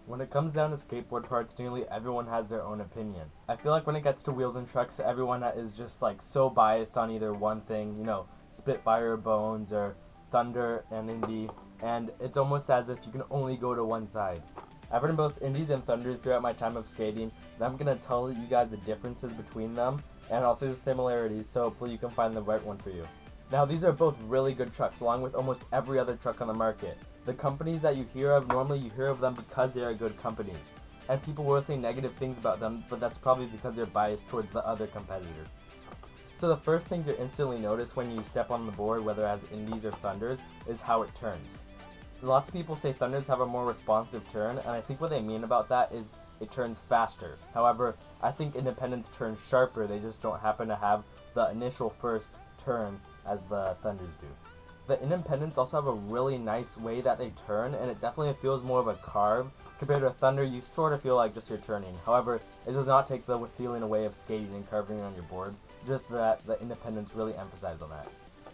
When it comes down to skateboard parts, nearly everyone has their own opinion. I feel like when it gets to wheels and trucks, everyone is just like so biased on either one thing, Spitfire, Bones, or Thunder and Indy, and it's almost as if you can only go to one side. I've ridden both Indies and Thunders throughout my time of skating, and I'm going to tell you guys the differences between them, and also the similarities, so hopefully you can find the right one for you. Now, these are both really good trucks, along with almost every other truck on the market. The companies that you hear of, normally you hear of them because they are good companies. And people will say negative things about them, but that's probably because they're biased towards the other competitor. So the first thing you instantly notice when you step on the board, whether as Indies or Thunders, is how it turns. Lots of people say Thunders have a more responsive turn, and I think what they mean about that is it turns faster. However, I think Independents turn sharper, they just don't happen to have the initial first turn as the Thunders do. The Independents also have a really nice way that they turn, and it definitely feels more of a carve. Compared to a Thunder, you sort of feel like just you're turning. However, it does not take the feeling away of skating and carving on your board, just that the Independents really emphasize on that.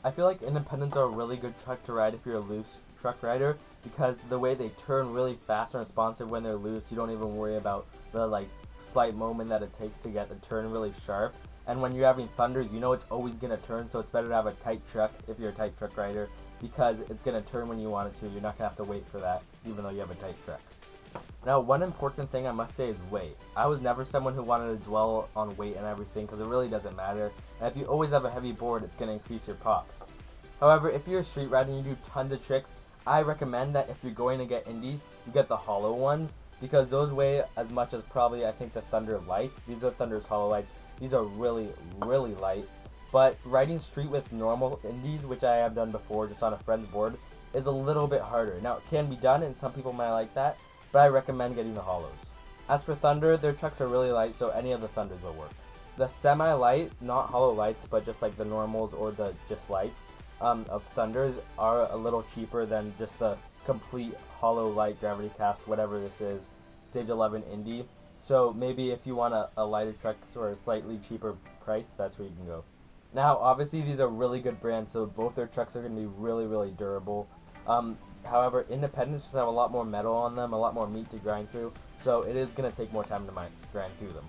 I feel like Independents are a really good truck to ride if you're a loose truck rider, because the way they turn really fast and responsive when they're loose, you don't even worry about the slight moment that it takes to get the turn really sharp. And when you're having Thunders, you know it's always going to turn, so it's better to have a tight truck if you're a tight truck rider, because it's going to turn when you want it to. You're not going to have to wait for that, even though you have a tight truck. Now, one important thing I must say is weight. I was never someone who wanted to dwell on weight and everything, because it really doesn't matter. And if you always have a heavy board, it's going to increase your pop. However, if you're street riding and you do tons of tricks, I recommend that if you're going to get Indies, you get the hollow ones, because those weigh as much as probably I think the Thunder Lights. These are Thunder's hollow lights. These are really, really light. But riding street with normal Indies, which I have done before just on a friend's board, is a little bit harder. Now, it can be done, and some people might like that, but I recommend getting the hollows. As for Thunder, their trucks are really light, so any of the Thunders will work. The semi-light, not hollow lights, but just like the normals or the just lights of Thunders are a little cheaper than just the complete hollow light gravity cast, whatever this is, Stage 11 Indy. So maybe if you want a lighter truck for a slightly cheaper price, that's where you can go. Now, obviously, these are really good brands, so both their trucks are going to be really, really durable. However, Independents just have a lot more metal on them, a lot more meat to grind through, so it is going to take more time to grind through them.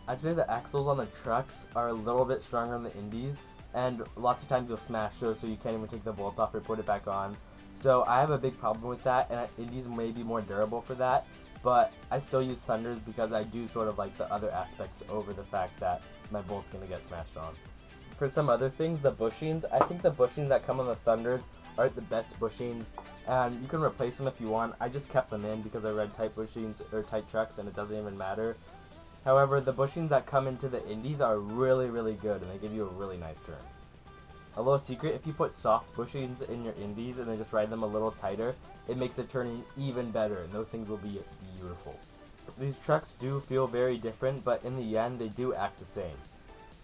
I'd say the axles on the trucks are a little bit stronger than the Indies, and lots of times you'll smash those so you can't even take the bolt off or put it back on. So I have a big problem with that, and Indies may be more durable for that, but I still use Thunders because I do sort of like the other aspects over the fact that my bolt's going to get smashed on. For some other things, the bushings, I think the bushings that come on the Thunders are the best bushings, and you can replace them if you want. I just kept them in because I read tight bushings or tight trucks and it doesn't even matter. However, the bushings that come into the Indies are really, really good, and they give you a really nice turn. A little secret, if you put soft bushings in your Indies and then just ride them a little tighter, it makes it turning even better, and those things will be beautiful. These trucks do feel very different, but in the end, they do act the same.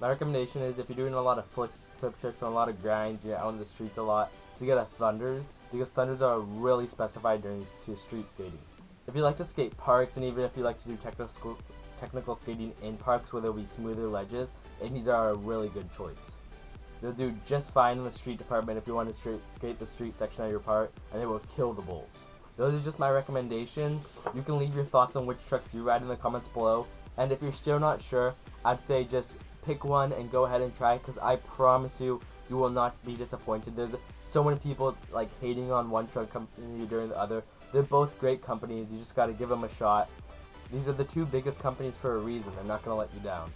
My recommendation is if you're doing a lot of flip tricks and a lot of grinds, you're out on the streets a lot, to get a Thunders, because Thunders are really specified to street skating. If you like to skate parks, and even if you like to do technical skating in parks where there'll be smoother ledges, Indies are a really good choice. They'll do just fine in the street department if you want to skate the street section of your part, and they will kill the bulls. Those are just my recommendations. You can leave your thoughts on which trucks you ride in the comments below, and if you're still not sure, I'd say just pick one and go ahead and try it, because I promise you, you will not be disappointed. There's so many people hating on one truck company during the other. They're both great companies. You just got to give them a shot. These are the two biggest companies for a reason. They're not going to let you down.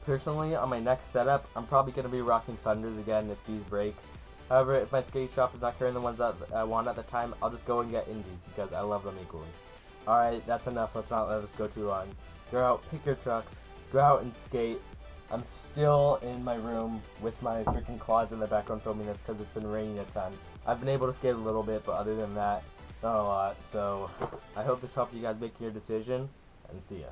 Personally, on my next setup, I'm probably going to be rocking Thunders again if these break. However, if my skate shop is not carrying the ones that I want at the time, I'll just go and get Indies because I love them equally. Alright, that's enough. Let's not let this go too long. Go out, pick your trucks, go out and skate. I'm still in my room with my freaking closet in the background filming this because it's been raining a ton. I've been able to skate a little bit, but other than that, not a lot. So I hope this helped you guys make your decision, and see ya.